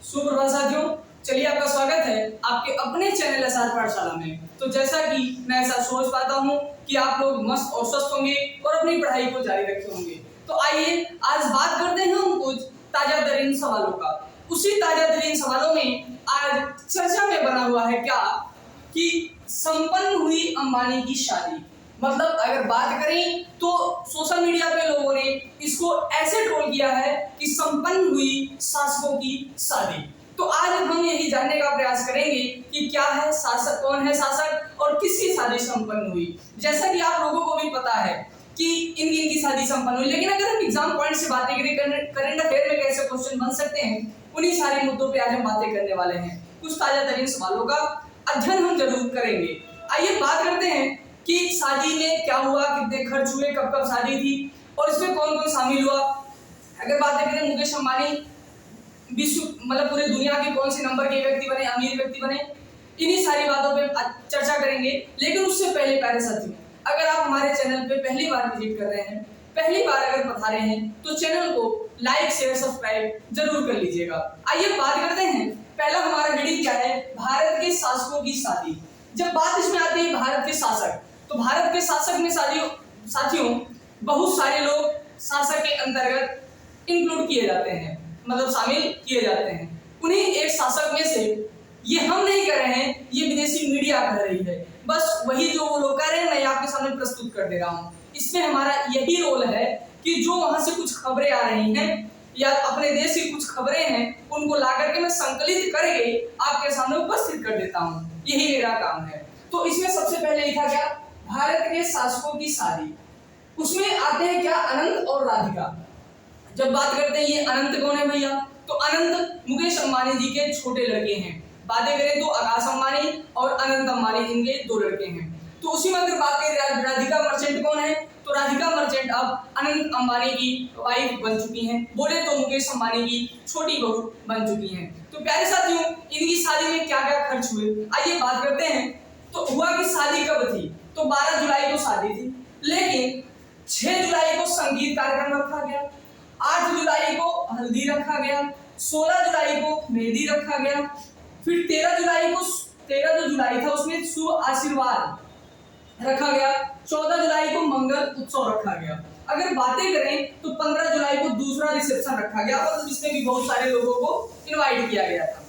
सुप्रभात साथियों, चलिए आपका स्वागत है आपके अपने चैनल एसआर पाठशाला में। तो जैसा कि मैं ऐसा सोच पाता हूँ कि आप लोग मस्त और स्वस्थ होंगे और अपनी पढ़ाई को जारी रखे होंगे। तो आइए आज बात करते हैं हम कुछ ताजा तरीन सवालों का। उसी ताजा तरीन सवालों में आज चर्चा में बना हुआ है क्या कि संपन्न हुई अंबानी की शादी। मतलब अगर बात करें तो सोशल मीडिया पे लोगों ने इसको ऐसे ट्रोल किया है कि संपन्न हुई शासकों की शादी। तो आज हम यही जानने का प्रयास करेंगे कि क्या है शासक, कौन है शासक और किसकी शादी संपन्न हुई। जैसा कि आप लोगों को भी पता है कि इनकी शादी संपन्न हुई, लेकिन अगर हम एग्जाम पॉइंट से बातें करें, करंट अफेयर में कैसे क्वेश्चन बन सकते हैं, उन्हीं सारे मुद्दों पे आज हम बातें करने वाले हैं। कुछ ताजा तरीन सवालों का अध्ययन हम जरूर करेंगे। आइए बात करते हैं कि शादी में क्या हुआ, कितने खर्च हुए, कब कब शादी थी और इसमें कौन कौन शामिल हुआ। अगर बात करें मुकेश अंबानी विश्व मतलब पूरे दुनिया के कौन से नंबर के व्यक्ति बने, अमीर व्यक्ति बने, इन्हीं सारी बातों पे चर्चा करेंगे। लेकिन उससे पहले प्यारे साथियों, अगर आप हमारे चैनल पे पहली बार विजिट कर रहे हैं, पहली बार अगर पधारे हैं, तो चैनल को लाइक शेयर सब्सक्राइब जरूर कर लीजिएगा। आइए बात करते हैं, पहला हमारा हेडिंग क्या है, भारत के शासकों की शादी। जब बात इसमें आती है भारत के शासक, तो भारत के शासक में साथियों बहुत सारे लोग शासक के अंतर्गत इंक्लूड किए जाते हैं, मतलब शामिल किए जाते हैं। उन्हीं एक शासक में से, ये हम नहीं कर रहे हैं, ये विदेशी मीडिया कह रही है, बस वही जो वो लोग कह रहे हैं मैं आपके सामने प्रस्तुत कर दे रहा हूँ। इसमें हमारा यही रोल है कि जो वहां से कुछ खबरें आ रही हैं या अपने देश की कुछ खबरें हैं, उनको ला करके मैं संकलित करके आपके सामने उपस्थित कर देता हूँ, यही मेरा काम है। तो इसमें सबसे पहले लिखा गया भारत के शासकों की शादी। उसमें आते हैं क्या, अनंत और राधिका। जब बात करते हैं ये अनंत कौन है भैया, तो अनंत मुकेश अंबानी जी के छोटे लड़के हैं। बातें करें तो आकाश अंबानी और अनंत अंबानी इनके दो लड़के हैं। तो उसी में अगर बात करें राधिका मर्चेंट कौन है, तो राधिका मर्चेंट अब अनंत अंबानी की वाइफ बन चुकी हैं, बोले तो मुकेश अंबानी की छोटी बहू बन चुकी हैं। तो प्यारे साथियों, इनकी शादी में क्या क्या खर्च हुए, आइए बात करते हैं। तो हुआ कि शादी कब थी, तो 12 जुलाई को शादी थी, लेकिन 6 जुलाई को संगीत कार्यक्रम रखा गया, 8 जुलाई को हल्दी रखा गया, 16 जुलाई को मेहंदी रखा गया, फिर 13 जुलाई को 13 जो जुलाई था उसमें शुभ आशीर्वाद रखा गया, 14 जुलाई को मंगल उत्सव रखा गया। अगर बातें करें तो 15 जुलाई को दूसरा रिसेप्शन रखा गया और जिसमें भी बहुत सारे लोगों को इनवाइट किया गया था।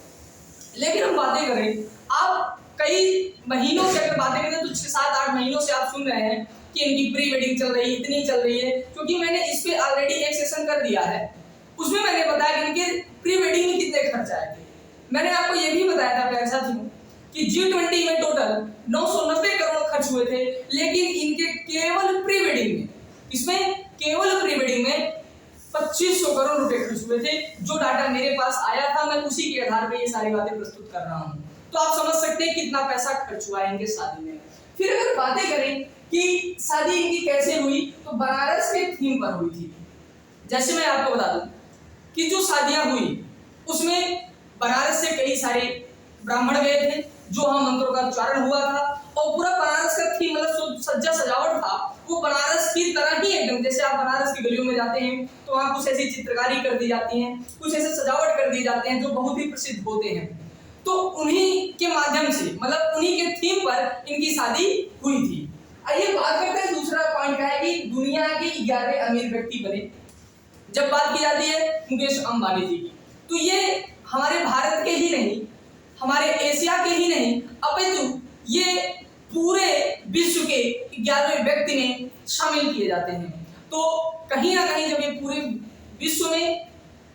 लेकिन हम बातें करें, आप कई महीनों से अगर बातें करें तो 6-7-8 महीनों से आप सुन रहे हैं कि इनकी प्री वेडिंग चल रही है, इतनी चल रही है, क्योंकि मैंने इस पे ऑलरेडी एक सेशन कर दिया है। उसमें मैंने बताया कि इनके प्री वेडिंग में कितने खर्च आए थे। मैंने आपको ये भी बताया था प्यारे साथियों कि G20 में टोटल 990 करोड़ खर्च हुए थे, लेकिन इनके केवल प्री वेडिंग में, इसमें केवल प्री वेडिंग में 2500 करोड़ रुपए खर्च हुए थे। जो डाटा मेरे पास आया था, मैं उसी के आधार पर ये सारी बातें प्रस्तुत कर रहा हूँ। तो आप समझ सकते हैं कितना पैसा खर्च हुआ है इनके शादी में। फिर अगर बातें करें कि शादी इनकी कैसे हुई, तो बनारस के थीम पर हुई थी। जैसे मैं आपको बता दूं कि जो शादियां हुई उसमें बनारस से कई सारे ब्राह्मण गए थे, जो वहां मंत्रों का उच्चारण हुआ था और पूरा बनारस का थीम मतलब सज्जा सजावट था वो बनारस की तरह ही एकदम। जैसे आप बनारस की गलियों में जाते हैं तो वहां कुछ ऐसी चित्रकारी कर दी जाती है, कुछ ऐसे सजावट कर दी जाते हैं जो बहुत ही प्रसिद्ध होते हैं। तो उन्हीं के माध्यम से, मतलब उन्हीं के थीम पर इनकी शादी हुई थी। आइए बात करते हैं, दूसरा पॉइंट क्या है कि दुनिया के 11 अमीर व्यक्ति बने। जब बात की जाती है मुकेश अंबानी जी की, तो ये हमारे भारत के ही नहीं, हमारे एशिया के ही नहीं, अपितु ये पूरे विश्व के 11वें व्यक्ति में शामिल किए जाते हैं। तो कहीं ना कहीं जब ये पूरे विश्व में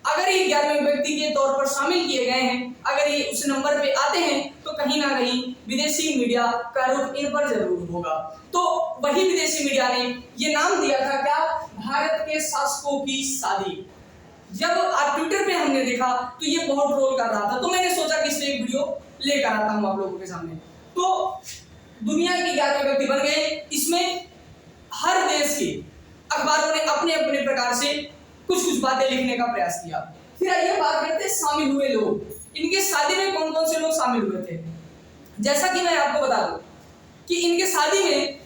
अगर ये 11वें व्यक्ति के तौर पर शामिल किए गए हैं, अगर ये उस नंबर पे आते हैं, तो कहीं ना कहीं विदेशी मीडिया का रुख इन पर जरूर होगा। तो वही विदेशी मीडिया ने ये नाम दिया था क्या, भारत के शासकों की शादी। जब आप ट्विटर पे हमने देखा तो ये बहुत ट्रोल कर रहा था, तो मैंने सोचा कि इससे एक वीडियो लेकर आता हूं आप लोगों के सामने। तो दुनिया के 11 व्यक्ति बन गए, इसमें हर देश के अखबारों ने अपने अपने प्रकार से कुछ कुछ बातें लिखने का प्रयास किया। फिर आइए बात करते हैं शामिल हुए लोग। इनके शादी में कौन कौन से लोग शामिल हुए थे। जैसा कि मैं आपको बता दूं कि इनके शादी में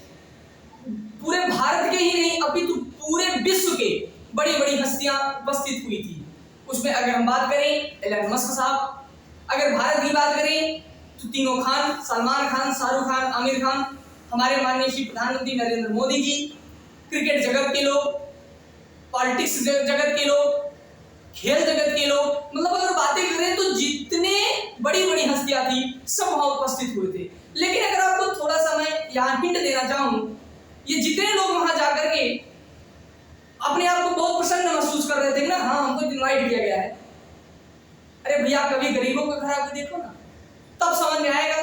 पूरे भारत के ही नहीं अपितु पूरे विश्व के बड़ी बड़ी हस्तियां उपस्थित हुई थी। उसमें अगर हम बात करें एलन मस्क साहब, अगर भारत की बात करें तो तीनों खान, सलमान खान, शाहरुख खान, आमिर खान, हमारे माननीय श्री प्रधानमंत्री नरेंद्र मोदी जी, क्रिकेट जगत के लोग, पॉलिटिक्स जगत के लोग, खेल जगत के लोग, मतलब अगर बातें करें तो जितने बड़ी बड़ी हस्तियां थी सब वहां उपस्थित हुए थे। लेकिन अगर आपको थोड़ा सा मैं यहाँ हिंट देना चाहूं, ये जितने लोग वहां जाकर के अपने आप को बहुत प्रसन्न महसूस कर रहे थे ना, हाँ हमको इनवाइट किया गया है, अरे भैया कभी गरीबों का घर आके देखो ना, तब समझ में आएगा।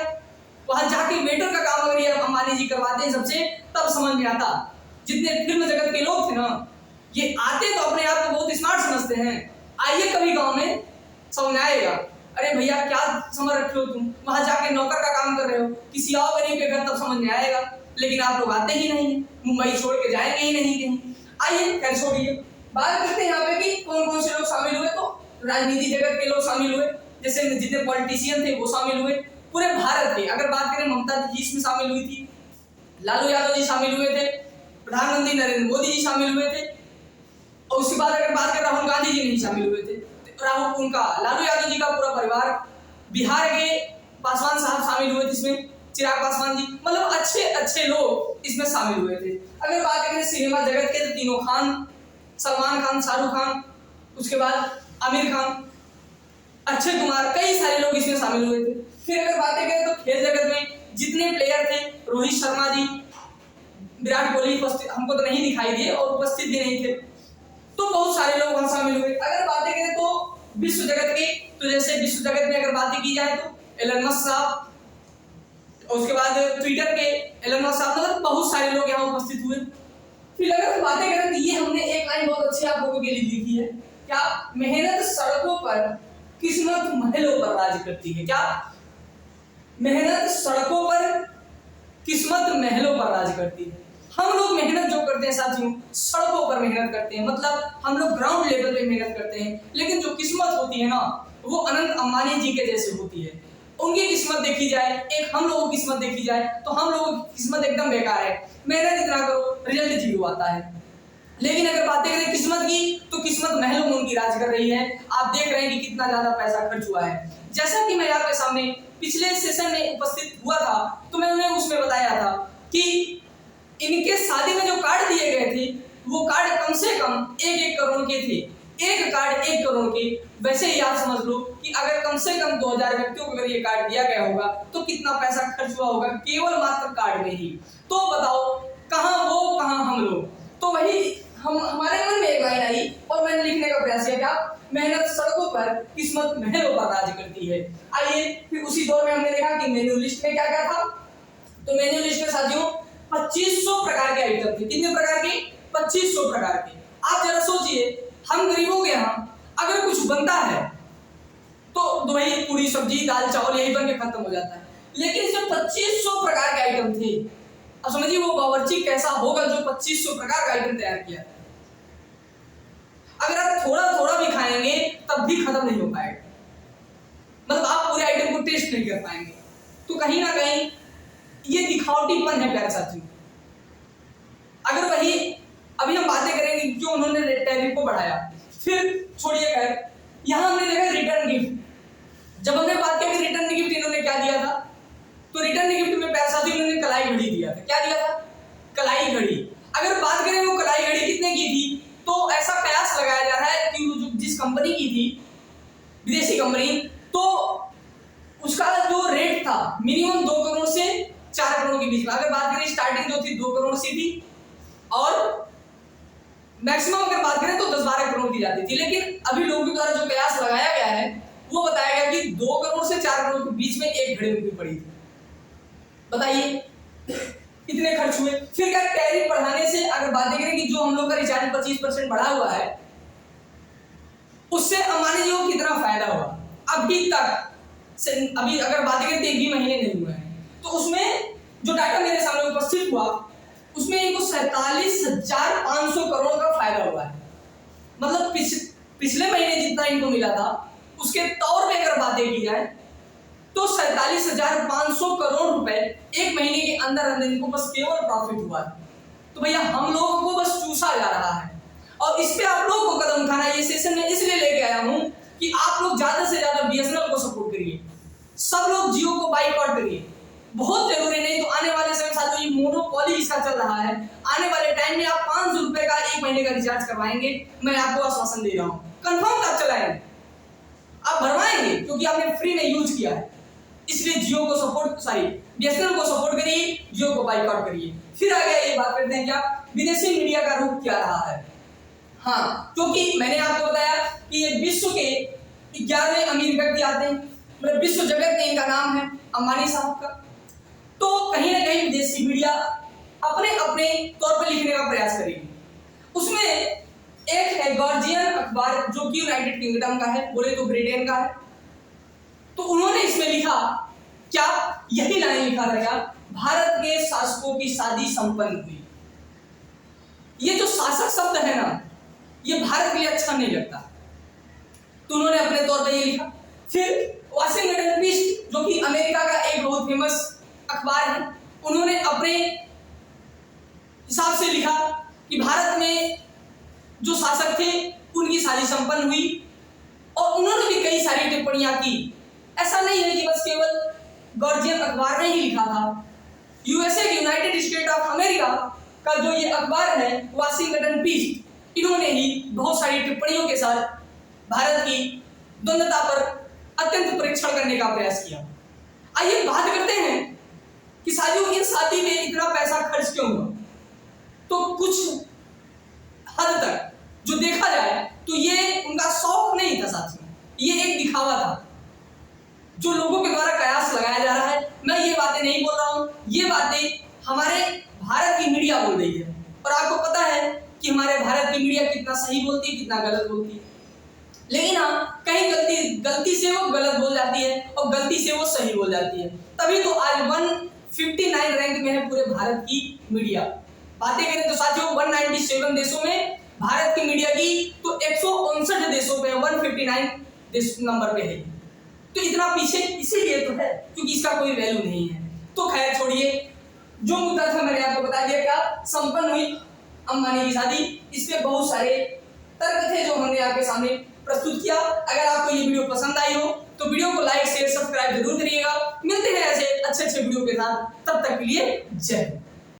वहां जाके वेटर का काम अगर ये अंबानी जी करवाते हैं सबसे, तब समझ में आता। जितने फिल्म जगत के लोग थे ना, ये आते तो अपने आप को बहुत स्मार्ट समझते हैं, आइए कभी गांव में समझ आएगा। अरे भैया क्या समझ रखे हो तुम, वहां जाके नौकर का काम कर रहे हो, किसी और गरीब के घर, तब समझ में आएगा। लेकिन आप लोग आते ही नहीं, मुंबई छोड़ के जाएंगे ही नहीं कहीं। आइए खैर छोड़िए, बात करते हैं यहाँ पे कि कौन कौन से लोग शामिल हुए। तो राजनीति जगत के लोग शामिल हुए, जैसे जितने पॉलिटिशियन थे वो शामिल हुए पूरे भारत के। अगर बात करें ममता जी इसमें शामिल हुई थी, लालू यादव जी शामिल हुए थे, प्रधानमंत्री नरेंद्र मोदी जी शामिल हुए थे, और उसके बाद अगर बात करें राहुल गांधी जी नहीं शामिल हुए थे। राहुल उनका लालू यादव जी का पूरा परिवार, बिहार के पासवान साहब शामिल हुए थे इसमें, चिराग पासवान जी, मतलब अच्छे अच्छे लोग इसमें शामिल हुए थे। अगर बात करें सिनेमा जगत के तो तीनों खान, सलमान खान, शाहरुख खान, उसके बाद आमिर खान, अक्षय कुमार, कई सारे लोग इसमें शामिल हुए थे। फिर अगर बातें करें तो खेल जगत में जितने प्लेयर थे, रोहित शर्मा जी, विराट कोहली उपस्थित हमको तो नहीं दिखाई दिए और उपस्थित भी नहीं थे, तो बहुत सारे लोग वहां शामिल हुए। अगर बातें करें तो विश्व जगत की, तो जैसे विश्व जगत में अगर बातें की जाए तो एलन मस्क साहब, उसके बाद ट्विटर के एलन मस्क साहब, मतलब बहुत सारे लोग यहाँ उपस्थित हुए। फिर अगर बातें करें तो ये हमने एक लाइन बहुत अच्छी आप लोगों के लिए लिखी है, क्या मेहनत सड़कों पर, किस्मत महलों पर राज करती है। क्या मेहनत सड़कों पर, किस्मत महलों पर राज करती है। हम लोग मेहनत जो करते हैं साथियों, सड़कों पर मेहनत करते हैं, मतलब हम लोग ग्राउंड लेवल पे मेहनत करते हैं, लेकिन जो किस्मत होती है ना, वो अनंत अंबानी जी के जैसे होती है। उनकी किस्मत देखी जाए, एक हम लोगों की किस्मत देखी जाए तो हम लोगों की किस्मत एकदम बेकार है, मेहनत इतना करो रिजल्ट जीरो आता है। लेकिन अगर बातें करें किस्मत की, तो किस्मत महलों में उनकी राज कर रही है। आप देख रहे हैं कि कितना ज्यादा पैसा खर्च हुआ है। जैसा कि मैं आपके सामने पिछले सेशन में उपस्थित हुआ था, तो मैं उन्हें उसमें बताया था कि इनके शादी में जो कार्ड दिए गए थे, वो कार्ड कम से कम 1-1 करोड़ के थे। एक कार्ड 1 करोड़ के। वैसे ही आप समझ लो कि अगर कम से कम 2000 व्यक्तियों को अगर ये कार्ड दिया गया होगा तो कितना पैसा खर्च हुआ होगा केवल मात्र कार्ड में ही। तो बताओ कहां वो कहां हम लोग। तो वही हमारे मन में एक लाइन आई और मैंने लिखने का प्रयास किया, क्या मेहनत सड़कों पर, किस्मत महलों पर राज करती है। आइए फिर उसी दौर में हमने देखा कि मेन्यू लिस्ट में क्या क्या था। तो मेन्यू लिस्ट में साथियों 2500 प्रकार के आइटम थे। कितने प्रकार के? 2500 प्रकार के। आप जरा सोचिए, हम गरीबों के यहाँ अगर कुछ बनता है तो दही पूरी सब्जी दाल चावल यही बन के खत्म हो जाता है, लेकिन इसमें 2500 प्रकार के आइटम थे। अब समझिए वो बावर्ची कैसा होगा जो 2500 प्रकार का आइटम तैयार किया। अगर आप थोड़ा थोड़ा भी खाएंगे तब भी खत्म नहीं हो पाएगा, मतलब आप पूरे आइटम को टेस्ट नहीं कर पाएंगे। तो कहीं ना कहीं ये दिखावटीपन है प्यारे साथियों। अगर वही अभी हम बातें करेंगे जो उन्होंने टैरिफ को बढ़ाया, फिर छोड़िए खैर, यहां हमने देखा रिटर्न गिफ्ट। जब हमने बात की कि रिटर्न गिफ्ट इन्होंने क्या दिया था, तो रिटर्न गिफ्ट में प्यारे साथियों इन्होंने कलाई घड़ी दिया था। क्या दिया था? कलाई घड़ी। अगर बात करें वो कलाई घड़ी कितने की थी, तो ऐसा कयास लगाया जा रहा है कि वो जिस कंपनी की थी, विदेशी कंपनी, तो उसका जो रेट था मिनिमम 2 करोड़ से 4 करोड़ के बीच में। अगर बात करें स्टार्टिंग जो थी 2 करोड़ से थी और मैक्सिमम अगर बात करें तो 10-12 करोड़ की जाती थी। लेकिन अभी लोगों के द्वारा जो कयास लगाया गया है वो बताया गया कि 2 करोड़ से 4 करोड़ के बीच में एक घड़ी उनकी पड़ी थी। बताइए कितने खर्च हुए। फिर क्या टैरिफ बढ़ाने से अगर बातें करें कि जो हम लोग का रिचार्ज 25% बढ़ा हुआ है, उससे अंबानी जी को कितना फायदा हुआ अभी तक से, अभी अगर बातें करें तो 1 भी महीने नहीं हुए हैं, तो उसमें जो डाटा मेरे सामने उपस्थित हुआ उसमें इनको 47,500 करोड़ का फायदा हुआ है। मतलब पिछले महीने जितना इनको मिला था उसके तौर पे अगर बातें की जाए तो 47,500 करोड़ रुपए 1 महीने के अंदर अंदर इनको बस केवल प्रॉफिट हुआ है। तो भैया हम लोगों को बस चूसा जा रहा है और इस पे आप लोग को कदम उठाना है। ये सेशन में इसलिए लेके आया हूं कि आप लोग ज्यादा से ज्यादा बीएसएनएल को सपोर्ट करिए, सब लोग जियो को बाइकआउट करिए, बहुत जरूरी। नहीं तो आने वाले समय साथ ये मोनोपोली इसका चल रहा है, आने वाले टाइम में आप 500 रुपए का 1 महीने का रिचार्ज करवाएंगे, मैं आपको आश्वासन दे रहा हूं, कंफर्म आप चलाएंगे, आप भरवाएंगे, क्योंकि आपने फ्री में यूज किया है। इसलिए जियो को सपोर्ट बीएसएनएल को सपोर्ट करिए, जियो को बाइकआउट करिए। फिर आगे ये बात करते हैं क्या विदेशी मीडिया का रुख क्या रहा है। हाँ, क्योंकि मैंने आपको बताया कि ये विश्व के 11वें अमीर व्यक्ति आते हैं, मतलब विश्व जगत में इनका नाम है अंबानी साहब का। तो कहीं ना कहीं विदेशी मीडिया अपने अपने तौर पर लिखने का प्रयास करेगी। उसमें एक है गार्जियन अखबार, जो कि यूनाइटेड किंगडम का है, बोले तो ब्रिटेन का है। तो उन्होंने इसमें लिखा क्या, यही लाइन लिखा था क्या, भारत के शासकों की शादी संपन्न हुई। ये जो शासक शब्द है ना, ये भारत के लिए अच्छा नहीं लगता, तो उन्होंने अपने तौर पर ये लिखा। फिर वाशिंगटन पोस्ट, जो कि अमेरिका का एक बहुत फेमस अखबार है, उन्होंने अपने हिसाब से लिखा कि भारत में जो शासक थे उनकी शादी संपन्न हुई, और उन्होंने भी कई सारी टिप्पणियां की। ऐसा नहीं है कि बस केवल गार्जियन अखबार ने ही लिखा था, USA United state of America का जो ये अखबार है वाशिंगटन पोस्ट, इन्होंने ही बहुत सारी टिप्पणियों के साथ भारत की द्वंद्वता पर अत्यंत परीक्षण करने का प्रयास किया। आइए बात करते हैं कि साथियों इन शादी में इतना पैसा खर्च क्यों हुआ। तो कुछ हद तक जो देखा जाए तो ये उनका शौक नहीं था साथियों, ये एक दिखावा था जो लोगों के द्वारा कयास लगाया जा रहा है। मैं ये बातें नहीं बोल रहा हूं, ये बातें हमारे भारत की मीडिया बोल रही है, और आपको पता है कि हमारे भारत की मीडिया कितना सही बोलती है, कितना गलत बोलती है। लेकिन हाँ, कहीं गलती से वो गलत बोल जाती है और गलती से वो सही बोल जाती है। तभी तो आज 159 रैंक में है पूरे भारत की मीडिया। बातें करें तो साथियों 197 देशों में भारत की मीडिया की तो 159 देशों में 159 नंबर पे है। तो इतना पीछे इसीलिए तो है क्योंकि इसका कोई वैल्यू नहीं है। तो खैर छोड़िए, जो मुद्दा था मैंने आपको बता दिया, क्या संपन्न हुई अंबानी की शादी। इसमें बहुत सारे तर्क थे जो हमने आपके सामने प्रस्तुत किया। अगर आपको ये वीडियो पसंद आई हो तो वीडियो को लाइक शेयर सब्सक्राइब जरूर करिएगा। मिलते हैं ऐसे अच्छे वीडियो के साथ, तब तक के लिए जय हिंद।